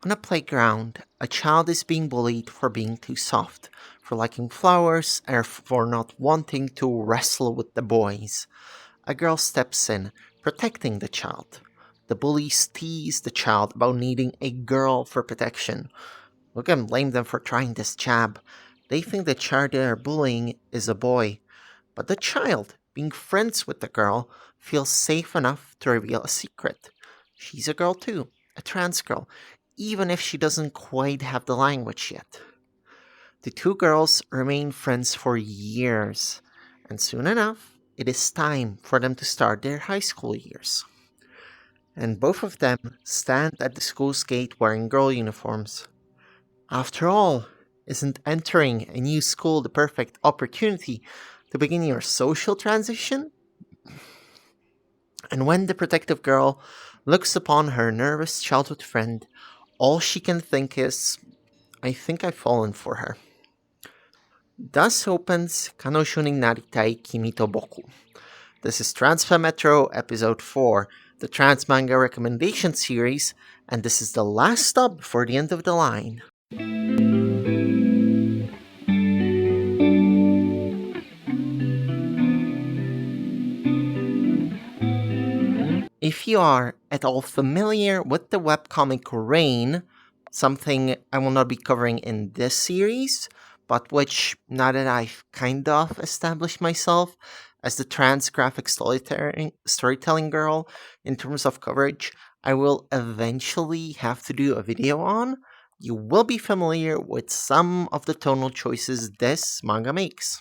On a playground, a child is being bullied for being too soft, for liking flowers, or for not wanting to wrestle with the boys. A girl steps in, protecting the child. The bullies tease the child about needing a girl for protection. We can blame them for trying this jab. They think the child they are bullying is a boy, but the child, being friends with the girl, feels safe enough to reveal a secret. She's a girl too, a trans girl, even if she doesn't quite have the language yet. The two girls remain friends for years, and soon enough, it is time for them to start their high school years. And both of them stand at the school's gate wearing girl uniforms. After all, isn't entering a new school the perfect opportunity to begin your social transition? And when the protective girl looks upon her nervous childhood friend, all she can think is, I think I've fallen for her. Thus opens Kanojo Naritai Kimi to Boku. This is Transfem Metro Episode 4, the Trans Manga Recommendation Series, and this is the last stop before the end of the line. If you are at all familiar with the webcomic Rain, something I will not be covering in this series, but which, now that I've kind of established myself as the trans graphic storytelling girl in terms of coverage, I will eventually have to do a video on, you will be familiar with some of the tonal choices this manga makes.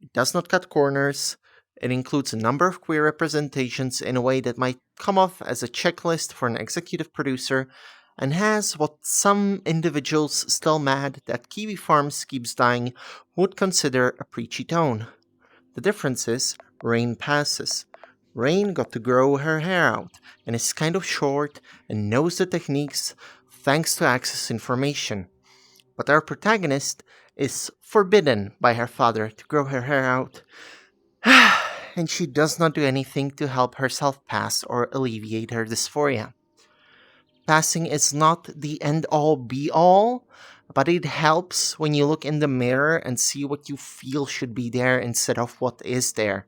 It does not cut corners. It includes a number of queer representations in a way that might come off as a checklist for an executive producer, and has what some individuals still mad that Kiwi Farms keeps dying would consider a preachy tone. The difference is, Rain passes. Rain got to grow her hair out, and is kind of short, and knows the techniques thanks to access information. But our protagonist is forbidden by her father to grow her hair out, and she does not do anything to help herself pass or alleviate her dysphoria. Passing is not the end all be all, but it helps when you look in the mirror and see what you feel should be there instead of what is there.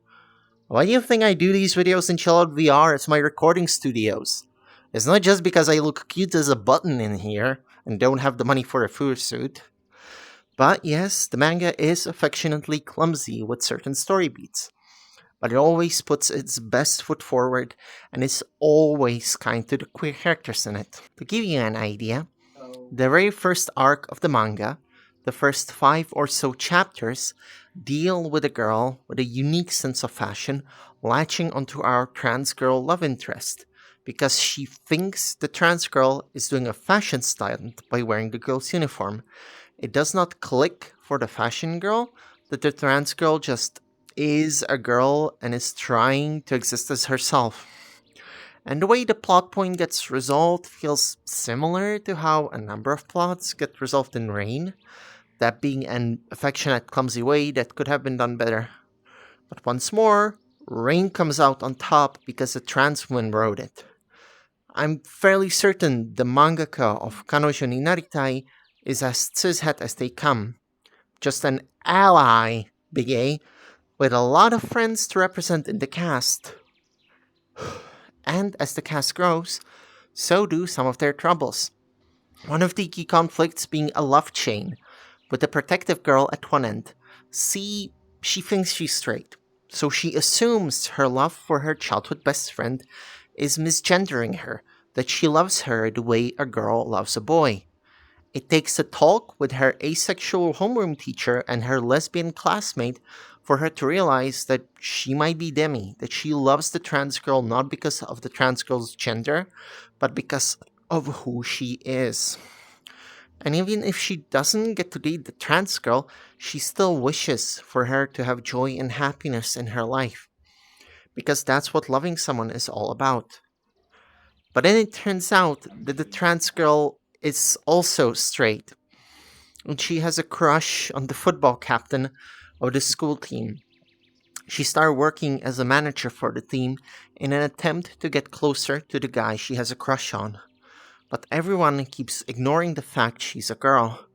Why do you think I do these videos in Chill Out VR as my recording studios? It's not just because I look cute as a button in here and don't have the money for a fursuit. But yes, the manga is affectionately clumsy with certain story beats, but it always puts its best foot forward and is always kind to the queer characters in it. To give you an idea, the very first arc of the manga, the first 5 or so chapters, deal with a girl with a unique sense of fashion latching onto our trans girl love interest because she thinks the trans girl is doing a fashion stunt by wearing the girl's uniform. It does not click for the fashion girl that the trans girl just is a girl and is trying to exist as herself. And the way the plot point gets resolved feels similar to how a number of plots get resolved in Rain, that being an affectionate, clumsy way that could have been done better. But once more, Rain comes out on top because a trans woman wrote it. I'm fairly certain the mangaka of Kanojo ni Naritai is as cishet as they come. Just an ally, big A, with a lot of friends to represent in the cast. And as the cast grows, so do some of their troubles. One of the key conflicts being a love chain, with the protective girl at one end. See, she thinks she's straight, so she assumes her love for her childhood best friend is misgendering her, that she loves her the way a girl loves a boy. It takes a talk with her asexual homeroom teacher and her lesbian classmate for her to realize that she might be Demi, that she loves the trans girl not because of the trans girl's gender, but because of who she is. And even if she doesn't get to date the trans girl, she still wishes for her to have joy and happiness in her life, because that's what loving someone is all about. But then it turns out that the trans girl is also straight, and she has a crush on the football captain of the school team. She started working as a manager for the team in an attempt to get closer to the guy she has a crush on. But everyone keeps ignoring the fact she's a girl.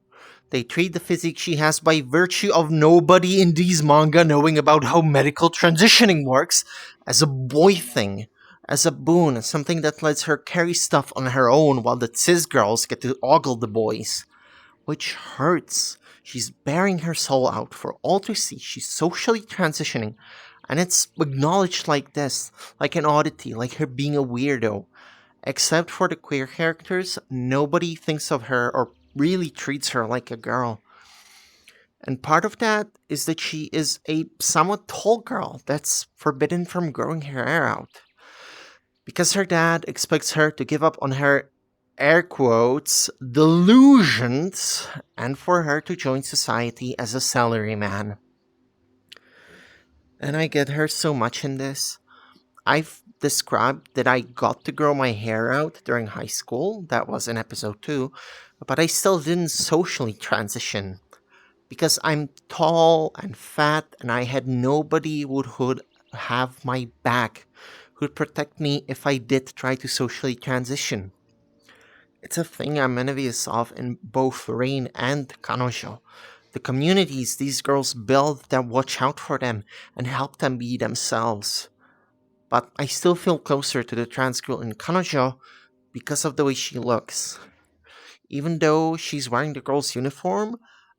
They treat the physique she has by virtue of nobody in these manga knowing about how medical transitioning works as a boy thing, as a boon, as something that lets her carry stuff on her own while the cis girls get to ogle the boys. Which hurts. She's bearing her soul out for all to see. She's socially transitioning, and it's acknowledged like this, like an oddity, like her being a weirdo. Except for the queer characters, nobody thinks of her or really treats her like a girl. And part of that is that she is a somewhat tall girl that's forbidden from growing her hair out. Because her dad expects her to give up on her air quotes delusions and for her to join society as a salaryman. And I get her so much in this. I've described that I got to grow my hair out during high school. That was in episode 2. But I still didn't socially transition. Because I'm tall and fat and I had nobody who'd have my back, who'd protect me if I did try to socially transition. It's a thing I'm envious of in both Rain and Kanojo. The communities these girls build that watch out for them and help them be themselves. But I still feel closer to the trans girl in Kanojo because of the way she looks. Even though she's wearing the girl's uniform,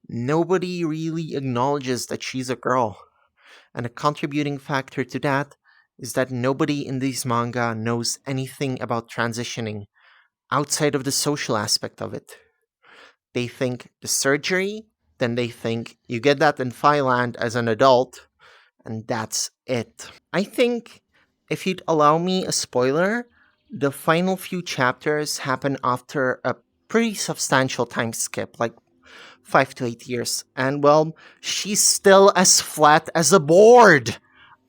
nobody really acknowledges that she's a girl. And a contributing factor to that is that nobody in these manga knows anything about transitioning outside of the social aspect of it. They think the surgery, then they think you get that in Thailand as an adult, and that's it. I think, if you'd allow me a spoiler, the final few chapters happen after a pretty substantial time skip, like 5 to 8 years, and well, she's still as flat as a board.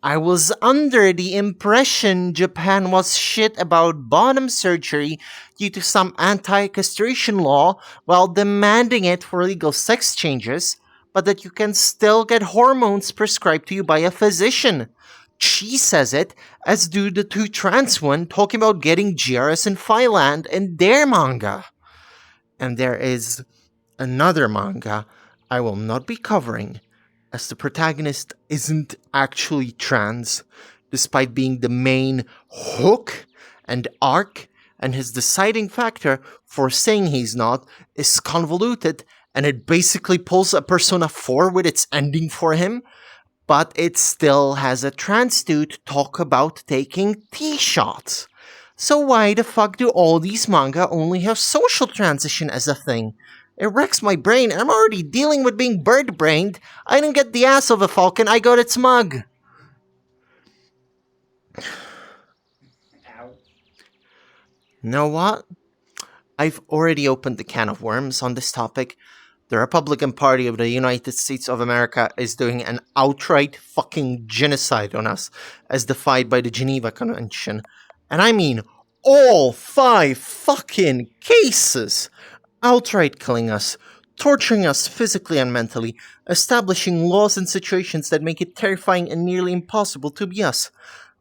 I was under the impression Japan was shit about bottom surgery due to some anti castration law while demanding it for legal sex changes, but that you can still get hormones prescribed to you by a physician. She says it, as do the two trans ones talking about getting GRS in Thailand in their manga. And there is another manga I will not be covering, as the protagonist isn't actually trans, despite being the main hook and arc, and his deciding factor for saying he's not is convoluted, and it basically pulls a Persona 4 with its ending for him, but it still has a trans dude talk about taking T-shots. So why the fuck do all these manga only have social transition as a thing? It wrecks my brain. I'm already dealing with being bird-brained. I didn't get the ass of a falcon, I got its mug. Know what? I've already opened the can of worms on this topic. The Republican Party of the United States of America is doing an outright fucking genocide on us, as defied by the Geneva Convention. And I mean all 5 fucking cases! Outright killing us, torturing us physically and mentally, establishing laws and situations that make it terrifying and nearly impossible to be us.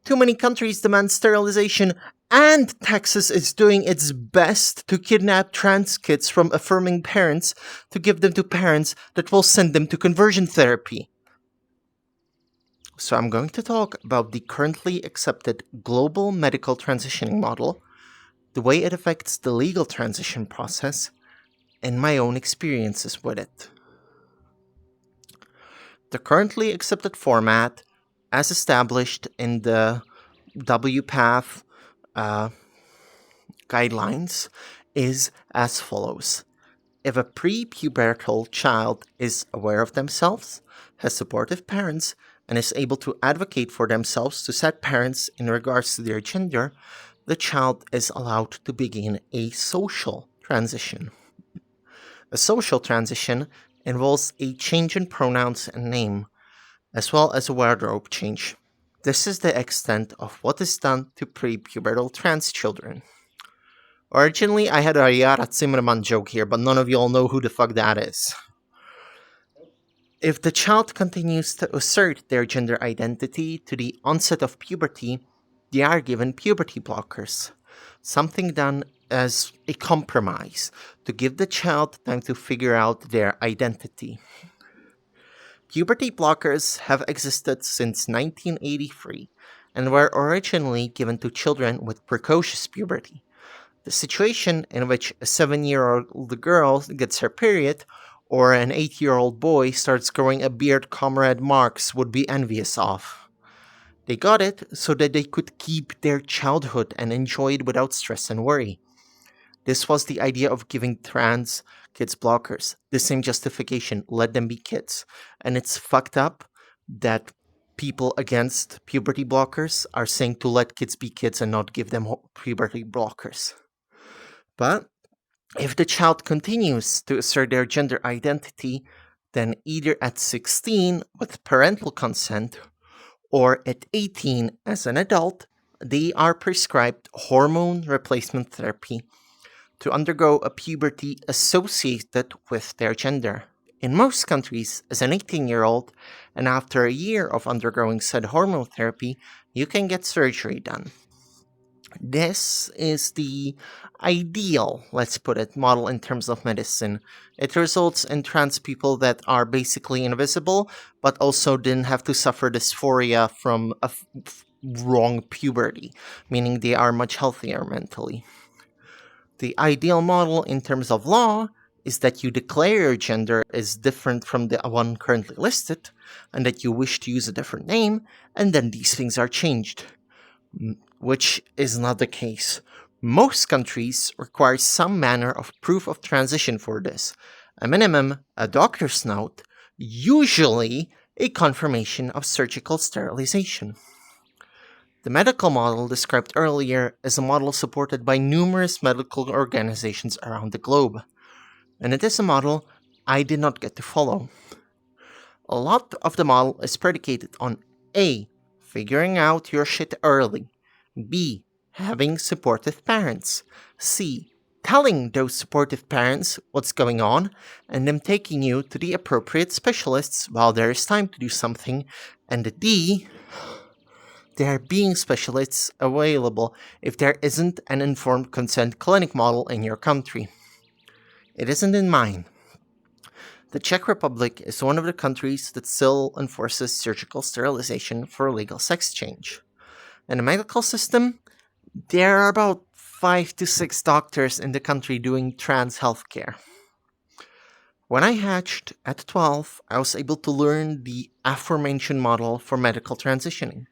Too many countries demand sterilization, and Texas is doing its best to kidnap trans kids from affirming parents to give them to parents that will send them to conversion therapy. So I'm going to talk about the currently accepted global medical transitioning model, the way it affects the legal transition process, and my own experiences with it. The currently accepted format, as established in the WPATH guidelines, is as follows. If a pre-pubertal child is aware of themselves, has supportive parents, and is able to advocate for themselves to set parents in regards to their gender, the child is allowed to begin a social transition. A social transition involves a change in pronouns and name, as well as a wardrobe change. This is the extent of what is done to pre-pubertal trans children. Originally, I had a Yara Zimmerman joke here, but none of y'all know who the fuck that is. If the child continues to assert their gender identity to the onset of puberty, they are given puberty blockers, something done as a compromise to give the child time to figure out their identity. Puberty blockers have existed since 1983 and were originally given to children with precocious puberty. The situation in which a 7-year-old girl gets her period or an 8-year-old boy starts growing a beard Comrade Marx would be envious of. They got it so that they could keep their childhood and enjoy it without stress and worry. This was the idea of giving trans kids blockers. The same justification, let them be kids. And it's fucked up that people against puberty blockers are saying to let kids be kids and not give them puberty blockers. But if the child continues to assert their gender identity, then either at 16 with parental consent or at 18 as an adult, they are prescribed hormone replacement therapy to undergo a puberty associated with their gender. In most countries, as an 18-year-old, and after a year of undergoing said hormone therapy, you can get surgery done. This is the ideal, let's put it, model in terms of medicine. It results in trans people that are basically invisible, but also didn't have to suffer dysphoria from a wrong puberty, meaning they are much healthier mentally. The ideal model in terms of law is that you declare your gender is different from the one currently listed, and that you wish to use a different name, and then these things are changed. Which is not the case. Most countries require some manner of proof of transition for this. A minimum, a doctor's note, usually a confirmation of surgical sterilization. The medical model described earlier is a model supported by numerous medical organizations around the globe, and it is a model I did not get to follow. A lot of the model is predicated on A. Figuring out your shit early, B. Having supportive parents, C. Telling those supportive parents what's going on, and them taking you to the appropriate specialists while there is time to do something, and D. There being specialists available if there isn't an informed consent clinic model in your country. It isn't in mine. The Czech Republic is one of the countries that still enforces surgical sterilization for legal sex change. In the medical system, there are about 5 to 6 doctors in the country doing trans healthcare. When I hatched at 12, I was able to learn the aforementioned model for medical transitioning.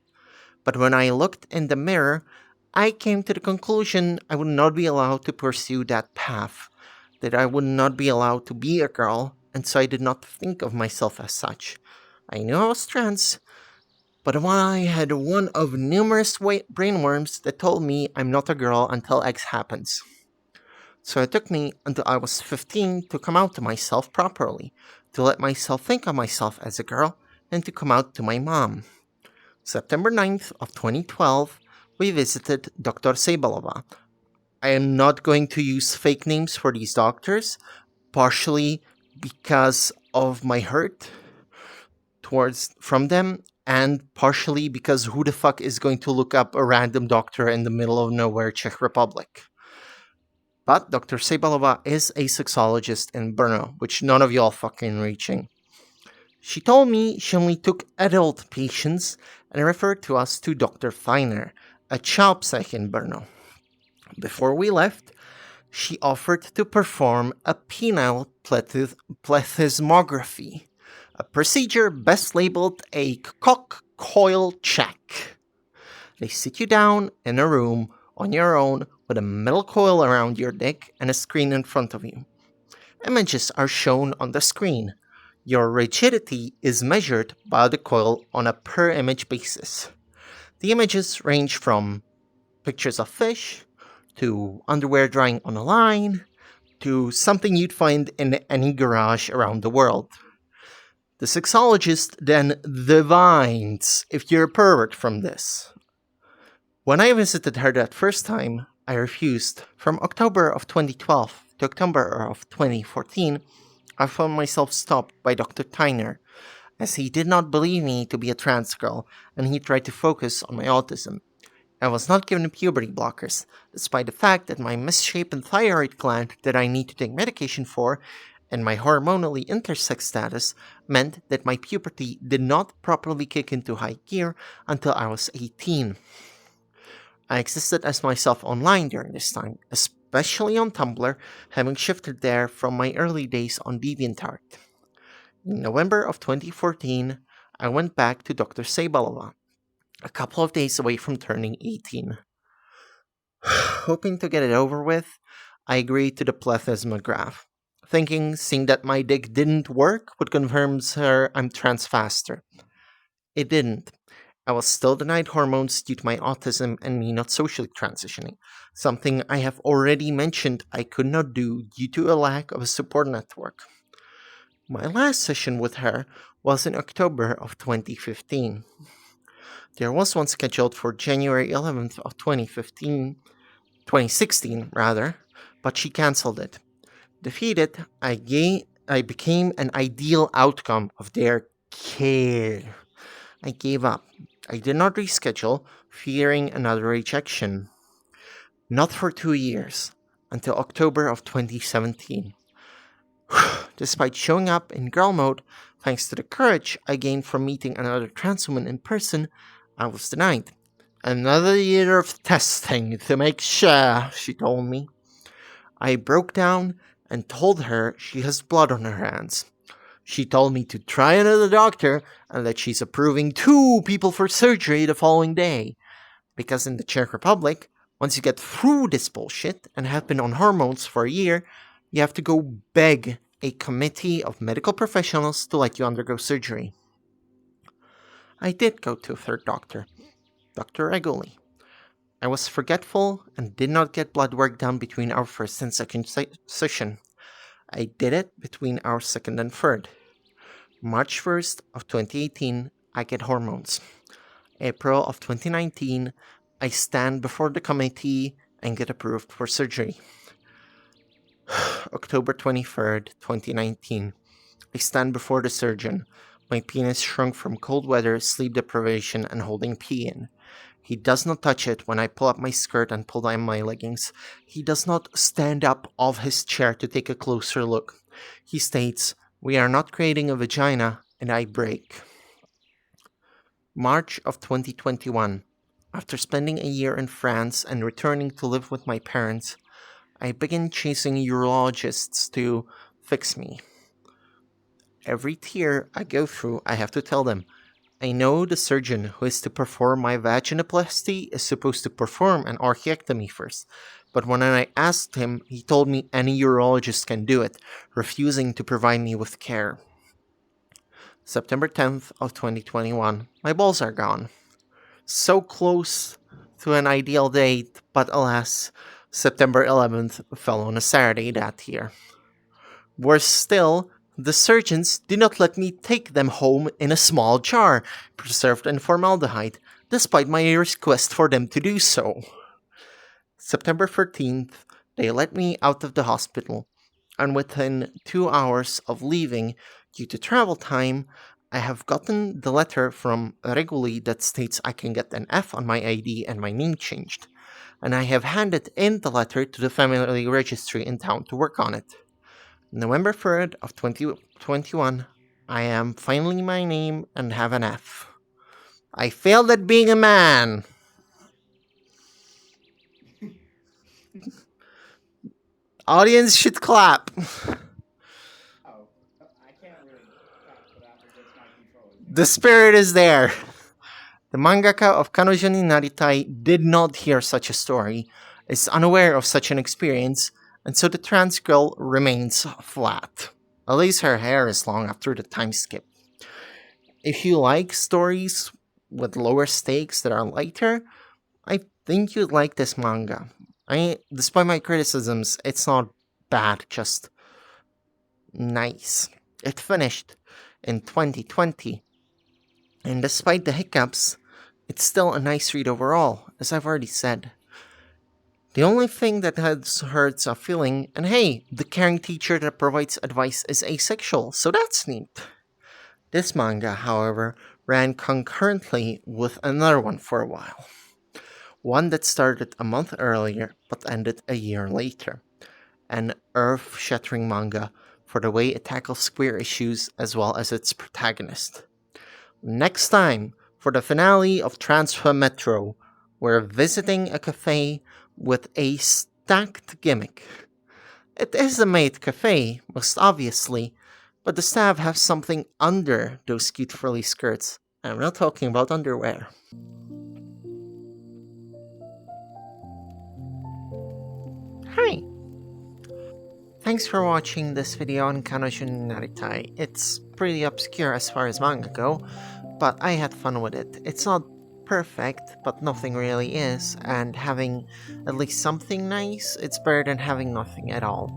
But when I looked in the mirror, I came to the conclusion I would not be allowed to pursue that path, that I would not be allowed to be a girl, and so I did not think of myself as such. I knew I was trans, but I had one of numerous brainworms that told me I'm not a girl until X happens. So it took me until I was 15 to come out to myself properly, to let myself think of myself as a girl, and to come out to my mom. September 9th of 2012, we visited Dr. Sebalova. I am not going to use fake names for these doctors, partially because of my hurt from them, and partially because who the fuck is going to look up a random doctor in the middle of nowhere, Czech Republic? But Dr. Sebalova is a sexologist in Brno, which none of y'all fucking reaching. She told me she only took adult patients and referred to us to Dr. Feiner, a child psych in Brno. Before we left, she offered to perform a penile plethysmography, a procedure best labeled a cock coil check. They sit you down in a room on your own with a metal coil around your dick and a screen in front of you. Images are shown on the screen. Your rigidity is measured by the coil on a per image basis. The images range from pictures of fish, to underwear drying on a line, to something you'd find in any garage around the world. The sexologist then divines if you're a pervert from this. When I visited her that first time, I refused. From October of 2012 to October of 2014, I found myself stopped by Dr. Tyner, as he did not believe me to be a trans girl, and he tried to focus on my autism. I was not given puberty blockers, despite the fact that my misshapen thyroid gland that I need to take medication for and my hormonally intersex status meant that my puberty did not properly kick into high gear until I was 18. I existed as myself online during this time, especially on Tumblr, having shifted there from my early days on DeviantArt. In November of 2014, I went back to Dr. Sabalova, a couple of days away from turning 18. Hoping to get it over with, I agreed to the plethysma graph, thinking seeing that my dick didn't work would confirm her I'm trans faster. It didn't. I was still denied hormones due to my autism and me not socially transitioning, something I have already mentioned I could not do due to a lack of a support network. My last session with her was in October of 2015. There was one scheduled for January 11th of 2016 rather, but she cancelled it. Defeated, I became an ideal outcome of their care. I gave up. I did not reschedule, fearing another rejection. Not for 2 years, until October of 2017. Despite showing up in girl mode, thanks to the courage I gained from meeting another trans woman in person, I was denied. Another year of testing to make sure, she told me. I broke down and told her she has blood on her hands. She told me to try another doctor and that she's approving 2 people for surgery the following day. Because in the Czech Republic, once you get through this bullshit and have been on hormones for a year, you have to go beg a committee of medical professionals to let you undergo surgery. I did go to a third doctor, Dr. Regoli. I was forgetful and did not get blood work done between our first and second session. I did it between our second and third. March 1st of 2018, I get hormones. April of 2019, I stand before the committee and get approved for surgery. October 23rd, 2019, I stand before the surgeon. My penis shrunk from cold weather, sleep deprivation, and holding pee in. He does not touch it when I pull up my skirt and pull down my leggings. He does not stand up off his chair to take a closer look. He states, "We are not creating a vagina," and I break. March of 2021. After spending a year in France and returning to live with my parents, I begin chasing urologists to fix me. Every tear I go through, I have to tell them, I know the surgeon who is to perform my vaginoplasty is supposed to perform an orchiectomy first, but when I asked him, he told me any urologist can do it, refusing to provide me with care. September 10th of 2021. My balls are gone. So close to an ideal date, but alas, September 11th fell on a Saturday that year. Worse still, the surgeons did not let me take them home in a small jar, preserved in formaldehyde, despite my request for them to do so. September 13th, they let me out of the hospital, and within 2 hours of leaving, due to travel time, I have gotten the letter from Reguli that states I can get an F on my ID and my name changed, and I have handed in the letter to the family registry in town to work on it. November 3rd of 2021, I am finally my name and have an F. I failed at being a man. Audience should clap. The spirit is there. The mangaka of Kanojo ni Naritai did not hear such a story, is unaware of such an experience, and so the trans girl remains flat. At least her hair is long after the time skip. If you like stories with lower stakes that are lighter, I think you'd like this manga. Despite my criticisms, it's not bad, just nice. It finished in 2020, and despite the hiccups, it's still a nice read overall, as I've already said. The only thing that hurts a feeling, and hey, the caring teacher that provides advice is asexual, so that's neat. This manga, however, ran concurrently with another one for a while. One that started a month earlier but ended a year later. An earth-shattering manga for the way it tackles queer issues as well as its protagonist. Next time, for the finale of Transfem Metro, we're visiting a cafe with a stacked gimmick. It is a maid cafe, most obviously, but the staff have something under those cute frilly skirts. I'm not talking about underwear. Hi! Thanks for watching this video on Kanojo Naritai. It's pretty obscure as far as manga go, but I had fun with it. It's not perfect, but nothing really is, and having at least something nice, it's better than having nothing at all.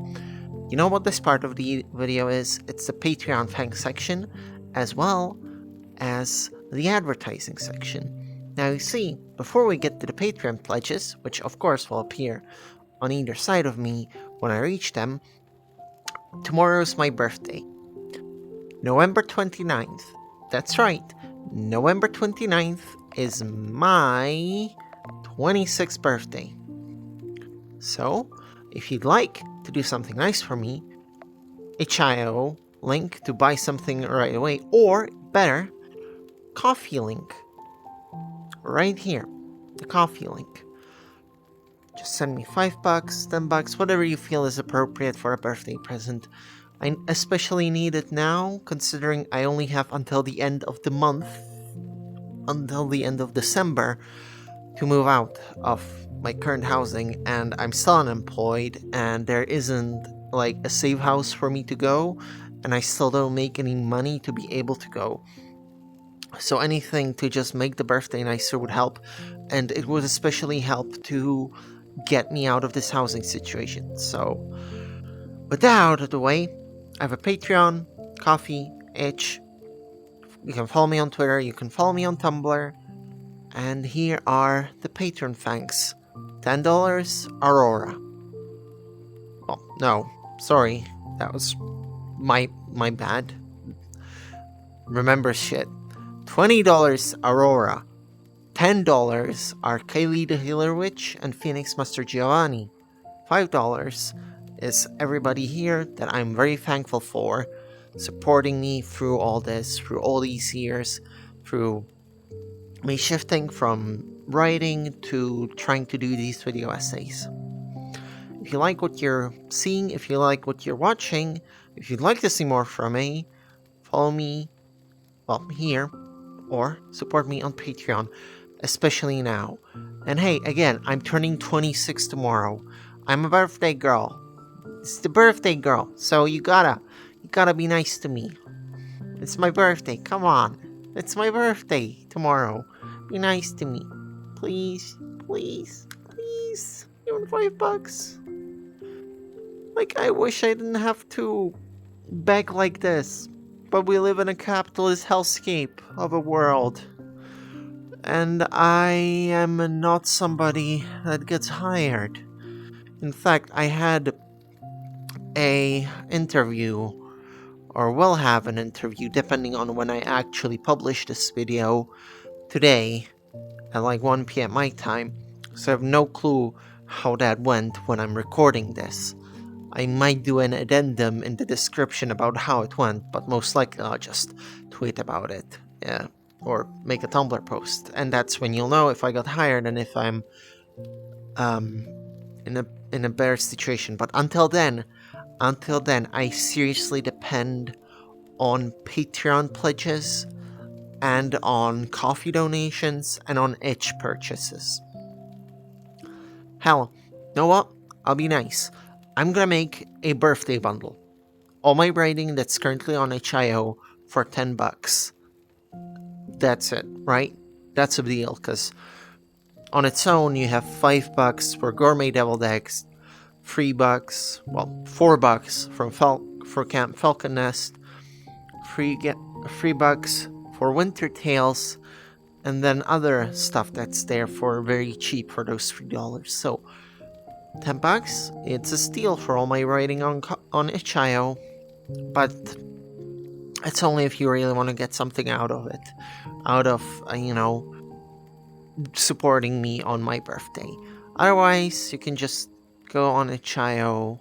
You know what this part of the video is? It's the Patreon thanks section, as well as the advertising section. Now you see, before we get to the Patreon pledges, which of course will appear on either side of me when I reach them, tomorrow's my birthday. November 29th. That's right, November 29th is my 26th birthday. So, if you'd like to do something nice for me, HIO link to buy something right away, or better, coffee link. Right here, the coffee link. Just send me $5, $10, whatever you feel is appropriate for a birthday present. I especially need it now, considering I only have until the end of the month, until the end of December, to move out of my current housing, and I'm still unemployed, and there isn't like a safe house for me to go, and I still don't make any money to be able to go. So anything to just make the birthday nicer would help, and it would especially help to get me out of this housing situation. So, with that out of the way, I have a Patreon, Coffee, Itch. You can follow me on Twitter, you can follow me on Tumblr, and here are the Patreon thanks. $10, Aurora. Oh, no, sorry, that was my bad. Remember shit. $20, Aurora. $10 are Kaylee the Healer Witch and Phoenix Master Giovanni. $5 is everybody here that I'm very thankful for, supporting me through all this, through all these years, through me shifting from writing to trying to do these video essays. If you like what you're seeing, if you like what you're watching, if you'd like to see more from me, follow me, well, here, or support me on Patreon, especially now. And hey, again, I'm turning 26 tomorrow. I'm a birthday girl. It's the birthday girl, so you gotta be nice to me. It's my birthday, come on. It's my birthday tomorrow. Be nice to me. Please, please, please. Even $5. Like, I wish I didn't have to beg like this. But we live in a capitalist hellscape of a world. And I am not somebody that gets hired. In fact, I had a interview, or will have an interview, depending on when I actually publish this video, today at like 1 p.m. my time, so I have no clue how that went when I'm recording this. I might do an addendum in the description about how it went, but most likely I'll just tweet about it, yeah, or make a Tumblr post, and that's when you'll know if I got hired and if I'm in a better situation. But until then, I seriously depend on Patreon pledges and on coffee donations and on itch purchases. Hell, know what? I'll be nice. I'm gonna make a birthday bundle. All my writing that's currently on HIO for $10. That's it, right? That's a deal, because on its own you have $5 for Gourmet Deviled Eggs, $3, well, $4 for Camp Falcon Nest, $3 for Winter Tales, and then other stuff that's there for very cheap for those $3. So $10, it's a steal for all my writing on itch.io, but it's only if you really want to get something out of it, out of supporting me on my birthday. Otherwise, you can just go on Ichayo.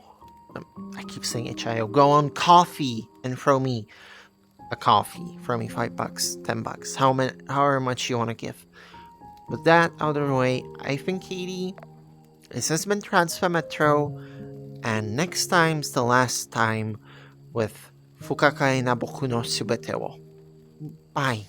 I keep saying Ichayo. Go on coffee and throw me a coffee. Throw me $5, $10, however much you want to give. With that out of the way, I think, Katie, this has been Transfem Metro, and next time's the last time with Fukakai na Boku no Subete wo. Bye.